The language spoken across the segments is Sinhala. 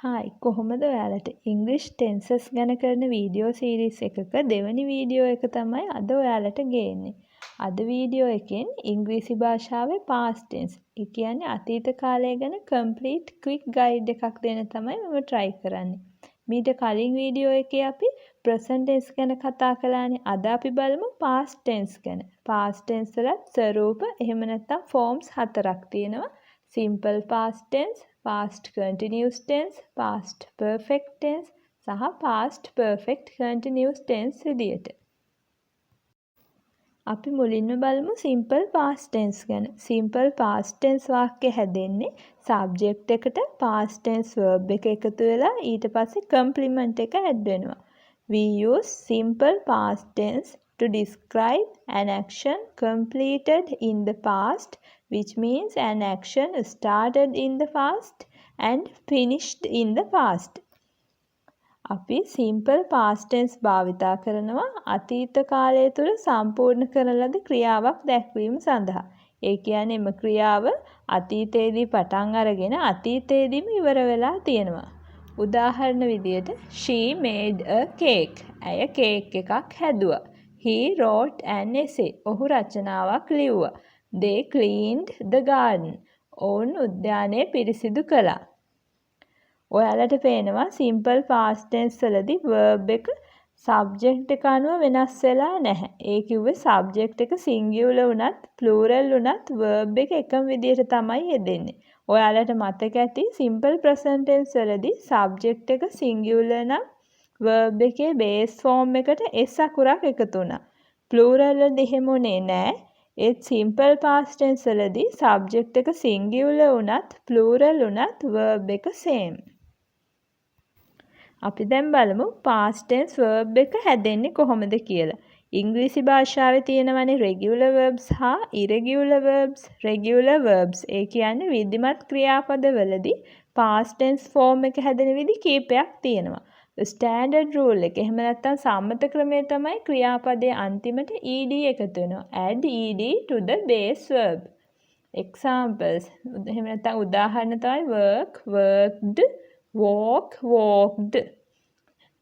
හායි කොහොමද ඔයාලට ඉංග්‍රීසි ටෙන්සස් ගැන කරන වීඩියෝ සීරීස් එකක දෙවැනි වීඩියෝ එක තමයි අද ඔයාලට ගේන්නේ. අද වීඩියෝ එකෙන් ඉංග්‍රීසි භාෂාවේ past tense, ඒ කියන්නේ අතීත කාලය ගැන complete quick guide එකක් දෙන්න තමයි මම try කරන්නේ. මීට කලින් වීඩියෝ එකේ අපි present tense ගැන කතා කළානේ. අද අපි බලමු past tense ගැන. past tense වලත් ස්වරූප එහෙම නැත්නම් forms 4ක් තියෙනවා. simple past tense, past continuous tense, past perfect tense සහ past perfect continuous tense විදියට. අපි මුලින්ම බලමු simple past tense ගැන. simple past tense වාක්‍ය හැදෙන්නේ subject එකට past tense verb එක එකතු වෙලා ඊට පස්සේ complement එක add වෙනවා. We use simple past tense to describe an action completed in the past, which means an action started in the past and finished in the past. අපි simple past tense භාවිතා කරනවා අතීත කාලය තුළ සම්පූර්ණ කරන ලද ක්‍රියාවක් දැක්වීම සඳහා. ඒ කියන්නේ එම ක්‍රියාව අතීතයේදී පටන් අරගෙන අතීතයේදීම ඉවර වෙලා තියෙනවා. උදාහරණ විදියට she made a cake. ඇය කේක් එකක් හැදුවා. He wrote an essay. ඔහු රචනාවක් ලිව්වා. They cleaned the garden. ඔවුන් උද්‍යානය පිරිසිදු කළා. ඔයාලට පේනවා simple past tense වලදී verb එක subject එක අනුව වෙනස් වෙලා නැහැ. ඒ කිව්වේ subject එක singular වුණත් plural වුණත් verb එක එකම විදිහට තමයි යෙදෙන්නේ. ඔයාලට මතක ඇති simple present tense වලදී subject එක singular නම් verb එකේ base form එකට s අකුරක් එකතු වුණා. plural වලදී එහෙම උනේ නැහැ. ඒත් simple past tense වලදී subject එක singular වුණත් plural වුණත් verb එක same. අපි දැන් බලමු past tense verb එක හැදෙන්නේ කොහොමද කියලා. ඉංග්‍රීසි භාෂාවේ තියෙනවනේ regular verbs හා irregular verbs. regular verbs ඒ කියන්නේ විධිමත් ක්‍රියාපදවලදී past tense form එක හැදෙන විදි කීපයක් තියෙනවා. standard rule එක එහෙම නැත්නම් සම්මත ක්‍රමය තමයි ක්‍රියාපදයේ අන්තිමට ed එකතු වෙනවා. add ed to the base verb. examples එහෙම නැත්නම් උදාහරණ තමයි work, worked, walk, walked.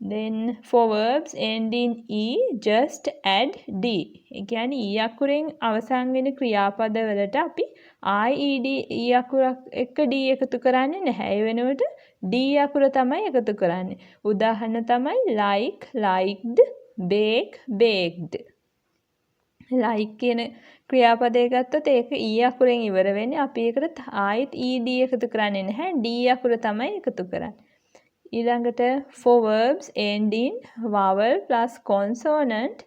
Then for verbs end in e, just add d. ඒ කියන්නේ e අකුරෙන් අවසන් වෙන ක්‍රියාපද වලට අපි ied e අකුරක් එක්ක d එකතු කරන්නේ නැහැ. ඒ වෙනුවට d අකුර තමයි එකතු කරන්නේ. උදාහරණ තමයි like, liked, bake, baked. like කියන ක්‍රියාපදය ගත්තොත් ඒක e අකුරෙන් ඉවර වෙන්නේ. අපි ඒකට ආයෙත් ed එකතු කරන්නේ නැහැ. d අකුර තමයි එකතු කරන්නේ. ඊළඟට for verbs end in vowel plus consonant,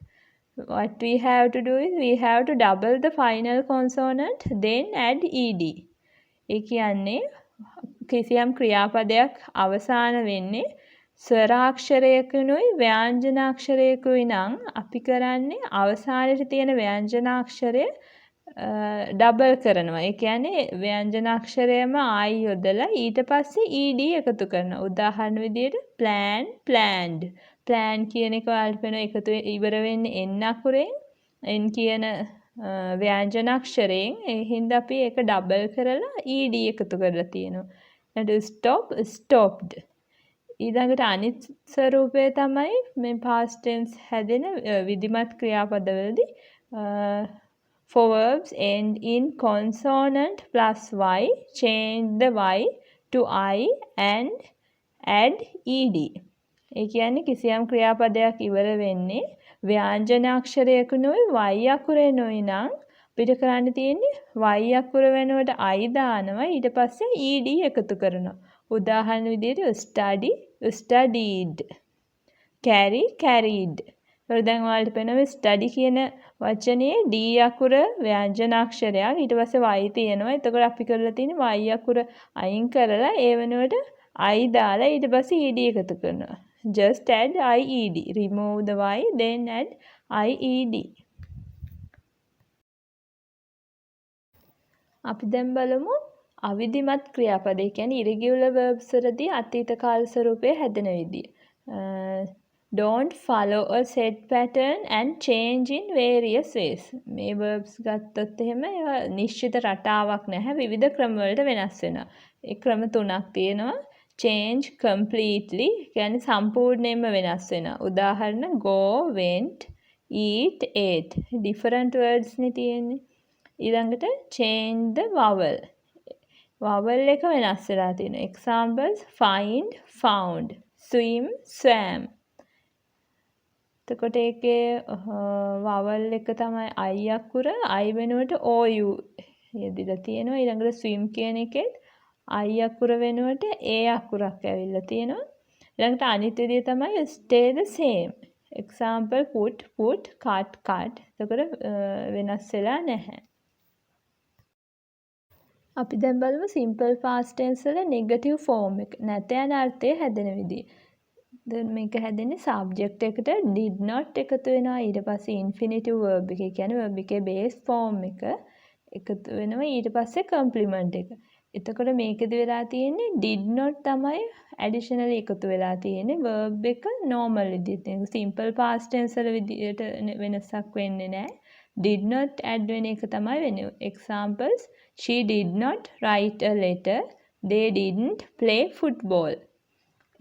what we have to do is we have to double the final consonant then add ed. ඒ කියන්නේ කිසියම් ක්‍රියාපදයක් අවසාන වෙන්නේ ස්වරාක්ෂරයකුයි ව්‍යංජනාක්ෂරයකුයි නම් අපි කරන්නේ අවසානයේ තියෙන ව්‍යංජනාක්ෂරය ඩබල් කරනවා. ඒ කියන්නේ ව්‍යංජනාක්ෂරයම ආයි යොදලා ඊට පස්සේ ed එකතු කරනවා. උදාහරණ විදියට plan, planned. plan කියන එක ඔයාලට පේනවා එකතු ඉවර වෙන්නේ n අකුරෙන්. n කියන ව්‍යංජනාක්ෂරයෙන්. ඒ හින්දා අපි ඒක ඩබල් කරලා ed එකතු කරලා තියෙනවා. ඊට stop, stopped. ඊළඟට අනිත් ස්වරූපය තමයි මේ past tense හැදෙන විධිමත් ක්‍රියාපදවලදී for verbs end in consonant plus y, change the y to I and add ed. ඒ කියන්නේ කිසියම් ක්‍රියාපදයක් ඉවර වෙන්නේ ව්‍යංජනාක්ෂරයකුයි y අකුරෙනුයි නම් අපිට කරන්න තියෙන්නේ y අකුර වෙනුවට I දානවා ඊට පස්සේ ed එකතු කරනවා. උදාහරණ විදියට study, studied, carry, carried. දැන් ඔයාලට පේනවා study කියන වචනේ d අකුර ව්‍යංජනාක්ෂරයක් ඊට පස්සේ y තියෙනවා. එතකොට අපි කරලා තියෙන්නේ y අකුර අයින් කරලා ඒ වෙනුවට I දාලා ඊට පස්සේ ed එකතු කරනවා. just add ied. remove the y then add ied. අපි දැන් බලමු අවිධිමත් ක්‍රියාපද. ඒ කියන්නේ irregular verbs වලදී අතීත කාල ස්වරූපය හැදෙන විදිය. don't follow a set pattern and change in various ways. මේ verbs ගත්තොත් එහෙම ඒවා නිශ්චිත රටාවක් නැහැ. විවිධ ක්‍රම වලට වෙනස් වෙනවා. ඒ ක්‍රම තුනක් තියෙනවා. change completely කියන්නේ සම්පූර්ණයෙන්ම වෙනස් වෙනවා. උදාහරණ go, went, eat, ate. different words නේ තියෙන්නේ. ඊළඟට change the vowel. vowel එක වෙනස් වෙලා තියෙනවා. examples find, found, swim, swam. එතකොට ඒකේ vowel එක තමයි I අකුර. I වෙනුවට OU යෙදিলা තියෙනවා. ඊළඟට swim කියන එකෙත් I අකුර වෙනුවට A අකුරක් ඇවිල්ලා තියෙනවා. ඊළඟට අනිත් විදිය තමයි stay the same. example put, cut, එතකොට වෙනස් වෙලා නැහැ. අපි දැන් බලමු simple past tense වල negative form එක. නැත යන අර්ථය හැදෙන විදිය. දැන් මේක හැදෙන්නේ subject එකට did not එකතු වෙනවා. ඊට පස්සේ infinitive verb එක. ඒ කියන්නේ verb එකේ base form එක එකතු වෙනවා. ඊට පස්සේ complement එක. එතකොට මේකෙදි වෙලා තියෙන්නේ did not තමයි additionally එකතු වෙලා තියෙන්නේ verb එක normal විදිහට. simple past tense වල විදිහට වෙනසක් වෙන්නේ නැහැ. did not add වෙන එක තමයි වෙන්නේ. examples she did not write a letter, they didn't play football.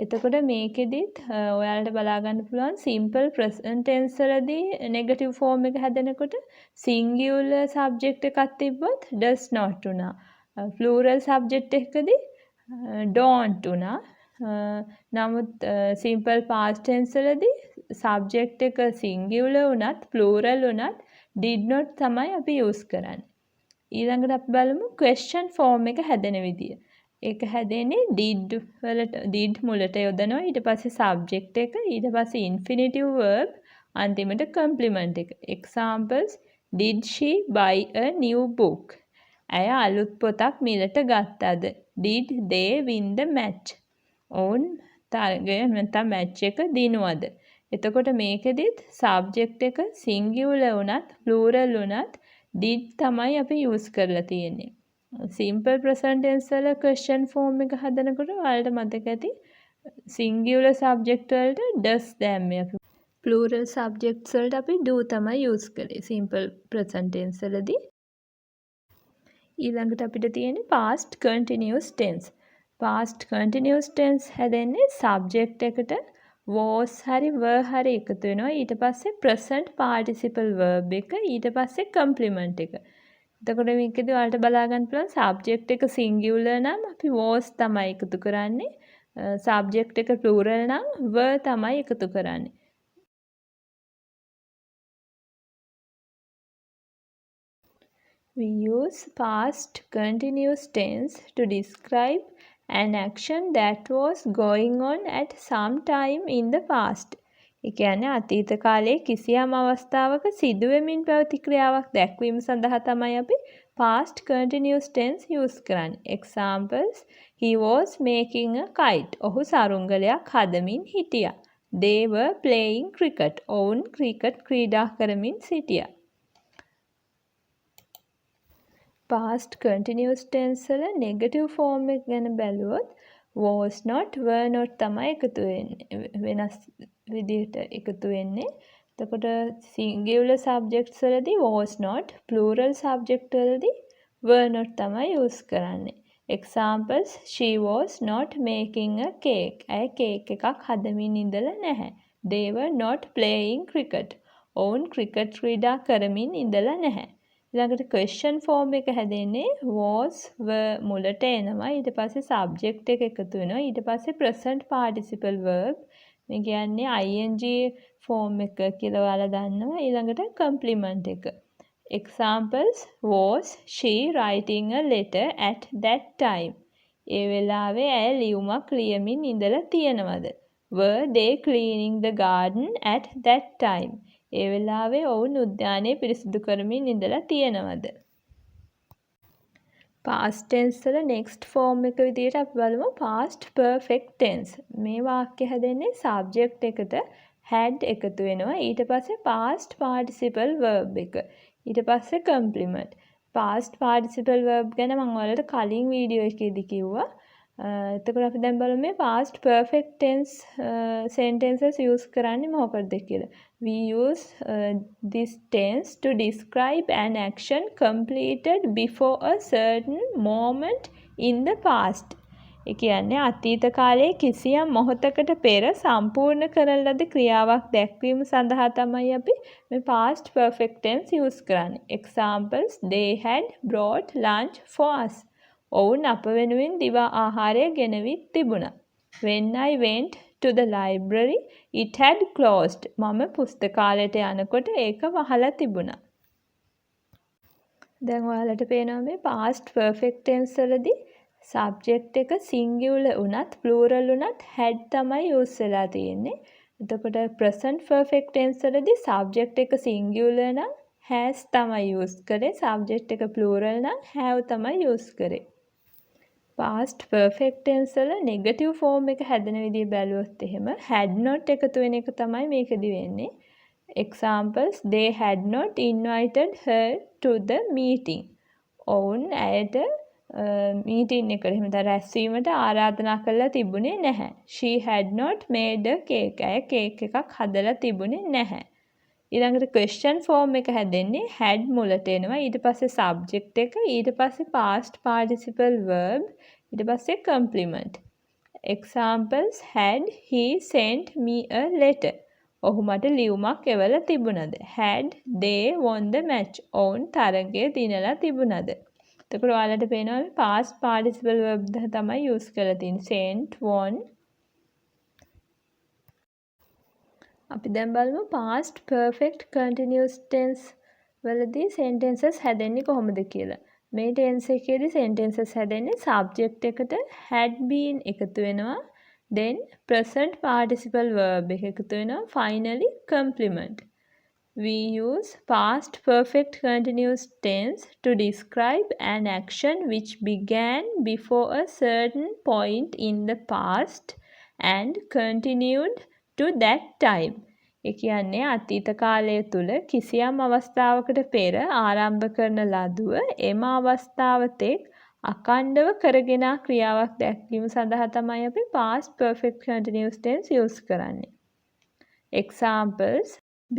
එතකොට මේකෙදිත් ඔයාලට බලා ගන්න පුළුවන් simple present tense වලදී negative form එක හැදෙනකොට singular subject එකක් තිබ්බොත් does not උනා. plural subject එකකදී don't උනා. නමුත් simple past tense වලදී subject එක singular උනත් plural උනත් did not තමයි අපි use කරන්නේ. ඊළඟට අපි බලමු question form එක හැදෙන විදිය. ඒක හැදෙන්නේ did මුලට යොදනවා. ඊට පස්සේ subject එක, ඊට පස්සේ infinitive verb, අන්තිමට complement එක. examples did she buy a new book? ඇය අලුත් පොතක් මිලට ගත්තද? did they win the match? ඔවුන් තරගය නැත්නම් match එක දිනුවද? එතකොට මේකෙදිත් subject එක singular වුණත් plural වුණත් did තමයි අපි use කරලා තියෙන්නේ. simple present tense වල question form එක හදනකොට ඔයාලට මතක ඇති singular subject වලට does දැම්මේ අපි. plural subjects වලට අපි do තමයි use කරේ simple present tense වලදී. ඊළඟට අපිට තියෙන්නේ past continuous tense. past continuous tense හැදෙන්නේ subject එකට was හරි were හරි එකතු වෙනවා. ඊට පස්සේ present participle verb එක, ඊට පස්සේ complement එක. එතකොට මේකෙදි ඔයාලට බලා ගන්න පුළුවන් subject එක singular නම් අපි was තමයි එකතු කරන්නේ. subject එක plural නම් were තමයි එකතු කරන්නේ. We use past continuous tense to describe an action that was going on at some time in the past. ඒ කියන්නේ අතීත කාලයේ කිසියම් අවස්ථාවක සිදුවෙමින් පැවති ක්‍රියාවක් දැක්වීම සඳහා තමයි අපි past continuous tense use කරන්නේ. Examples he was making a kite. ඔහු සරුංගලයක් හදමින් හිටියා. They were playing cricket. ඔවුන් ක්‍රිකට් ක්‍රීඩා කරමින් සිටියා. past continuous tense වල negative form එක ගැන බැලුවොත් was not, were not තමයි එකතු වෙන්නේ. වෙනස් විදිහට එකතු වෙන්නේ. එතකොට singular subjects වලදී was not, plural subject වලදී were not තමයි use කරන්නේ. examples she was not making a cake. ඇය කේක් එකක් හදමින් ඉඳලා නැහැ. they were not playing cricket. ඔවුන් ක්‍රිකට් ක්‍රීඩා කරමින් ඉඳලා නැහැ. ඊළඟට question form එක හැදෙන්නේ was, were මුලට එනවා. ඊට පස්සේ subject එක එකතු වෙනවා. ඊට පස්සේ present participle verb මේ කියන්නේ ing form එක කියලා ඔයාලා දන්නවා. ඊළඟට complement එක. examples was she writing a letter at that time? ඒ වෙලාවේ ඇය ලියුමක් ලියමින් ඉඳලා තියෙනවද? were they cleaning the garden at that time? ඒ වෙලාවේ ඔවුන් උද්‍යානය පිරිසිදු කරමින් ඉඳලා තියෙනවද? past tense වල next form එක විදිහට අපි බලමු past perfect tense. මේ වාක්‍ය හැදෙන්නේ subject එකට had එකතු වෙනවා. ඊට පස්සේ past participle verb එක. ඊට පස්සේ complement. past participle verb ගැන මම ඔයාලට කලින් වීඩියෝ එකේදී කිව්වා. එතකොට අපි දැන් බලමු මේ past perfect tense sentences use කරන්නේ මොකක්ද කියලා. We use this tense to describe an action completed before a certain moment in the past. ඒ කියන්නේ අතීත කාලයේ කිසියම් මොහොතකට පෙර සම්පූර්ණ කරන ලද ක්‍රියාවක් දැක්වීම සඳහා තමයි අපි මේ past perfect tense use කරන්නේ. Examples: they had brought lunch for us. ඔවුන් අප වෙනුවෙන් දිවා ආහාරය ගෙනවිත් තිබුණා. When I went to the library, it had closed. මම පුස්තකාලයට යනකොට ඒක වහලා තිබුණා. දැන් ඔයාලට පේනවා මේ past perfect tense වලදී subject එක singular වුණත් plural වුණත් had තමයි use වෙලා තියෙන්නේ. එතකොට present perfect tense වලදී subject එක singular නම් has තමයි use කරේ. subject එක plural නම් have තමයි use කරේ. past perfect tense වල negative form එක හැදෙන විදිහ බැලුවොත් එහෙම had not එකතු වෙන එක තමයි මේකෙදි වෙන්නේ. Examples: they had not invited her to the meeting. ඔවුන් ඇයට මීටින් එකට එහෙම නැත්නම් රැස්වීමට ආරාධනා කරලා තිබුණේ නැහැ. She had not made a cake. ඇය කේක් එකක් හදලා තිබුණේ නැහැ. ඊළඟට question form එක හැදෙන්නේ had මුලට එනවා. ඊට පස්සේ subject එක, ඊට පස්සේ past participle verb, ඊට පස්සේ complement. Examples: had he sent me a letter. ඔහු මට ලියුමක් එවලා තිබුණද? Had they won the match. ඔවුන් තරගය දිනලා තිබුණද? එතකොට ඔයාලට පේනවා මේ past participle verb තමයි use කරලා තියෙන්නේ. sent, won. අපි දැන් බලමු past perfect continuous tense වලදී sentences හැදෙන්නේ කොහොමද කියලා. මේ tense එකේදී sentences හැදෙන්නේ subject එකට had been එකතු වෙනවා. then present participle verb එක එකතු වෙනවා. finally complement. We use past perfect continuous tense to describe an action which began before a certain point in the past and continued to that time. ඒ කියන්නේ අතීත කාලය තුල කිසියම් අවස්ථාවකට පෙර ආරම්භ කරන ලදුව එම අවස්ථාව තෙක් අඛණ්ඩව කරගෙන ක්‍රියාවක් දැක්වීම සඳහා තමයි අපි past perfect continuous tense use කරන්නේ. Examples: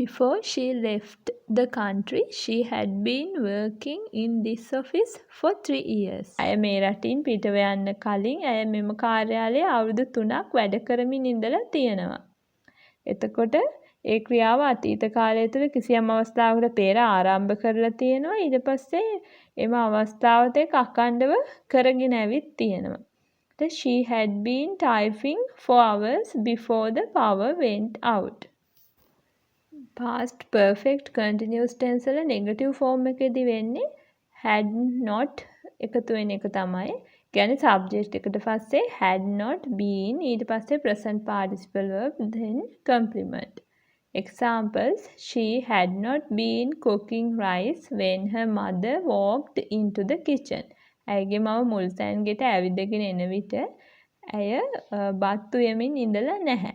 before she left the country, she had been working in this office for 3 years. ඇය මේ රටින් පිටව යන්න කලින් ඇය මෙම කාර්යාලයේ අවුරුදු 3ක් වැඩ කරමින් ඉඳලා තියෙනවා. එතකොට ඒ ක්‍රියාව අතීත කාලය තුළ කිසියම් අවස්ථාවකට පෙර ආරම්භ කරලා තියෙනවා. ඊට පස්සේ එම අවස්ථාවත් එක්ක අඛණ්ඩව කරගෙන ඇවිත් තියෙනවා. She had been typing for hours before the power went out. past perfect continuous tense වල negative form එකේදී වෙන්නේ had not එකතු වෙන එක තමයි. කියන්නේ subject එකට පස්සේ had not been, ඊට පස්සේ present participle verb, then complement. Examples: she had not been cooking rice when her mother walked into the kitchen. ඇයගේ මව මුල්සැන්ගෙට ඇවිදගෙන එන විට ඇය බත් උයමින් ඉඳලා නැහැ.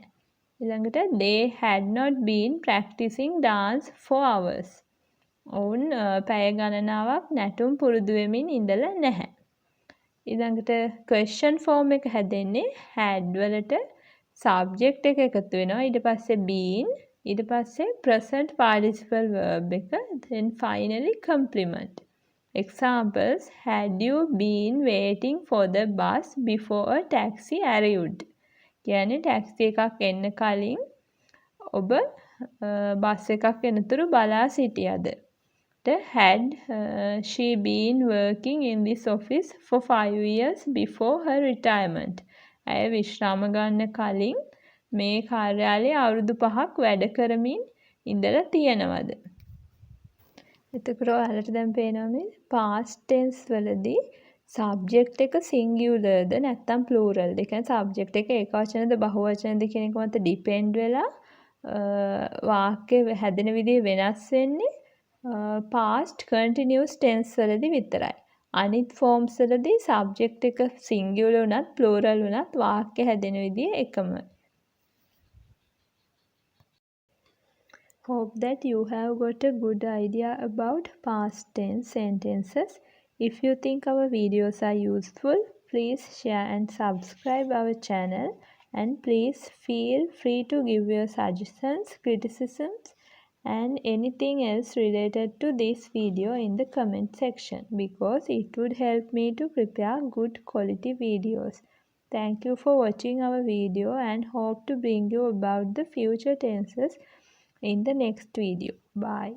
ඊළඟට they had not been practicing dance for hours. ඔවුන් පැය ගණනාවක් නැටුම් පුරුදු වෙමින් ඉඳලා නැහැ. ඊළඟට question form එක හැදෙන්නේ had වලට subject එක එකතු වෙනවා. ඊට පස්සේ been, ඊට පස්සේ present participle verb එක, then finally complement. Examples: had you been waiting for the bus before a taxi arrived. කියන්නේ ටැක්සි එකක් එන්න කලින් ඔබ බස් එකක් එනතුරු බලා සිටියද? Had she been working in this office for 5 years before her retirement. ඇය විශ්‍රාම ගන්න කලින් මේ කාර්යාලයේ අවුරුදු 5ක් වැඩ කරමින් ඉඳලා තියෙනවද? එතකොට ඔයාලට දැන් පේනවා මේ past tense වලදී subject එක singularද නැත්නම් pluralද? ඒ කියන්නේ subject එක ඒකවචනද බහුවචනද කියන එක මත depend වෙලා වාක්‍ය හැදෙන විදිහ වෙනස් වෙන්නේ past continuous tense වලදී විතරයි. අනිත් forms වලදී subject එක singular උනත් plural උනත් වාක්‍ය හැදෙන විදිහ එකමයි. Hope that you have got a good idea about past tense sentences. If you think our videos are useful, please share and subscribe our channel, and please feel free to give your suggestions, criticisms and anything else related to this video in the comment section, because it would help me to prepare good quality videos. Thank you for watching our video and hope to bring you about the future tenses in the next video. Bye.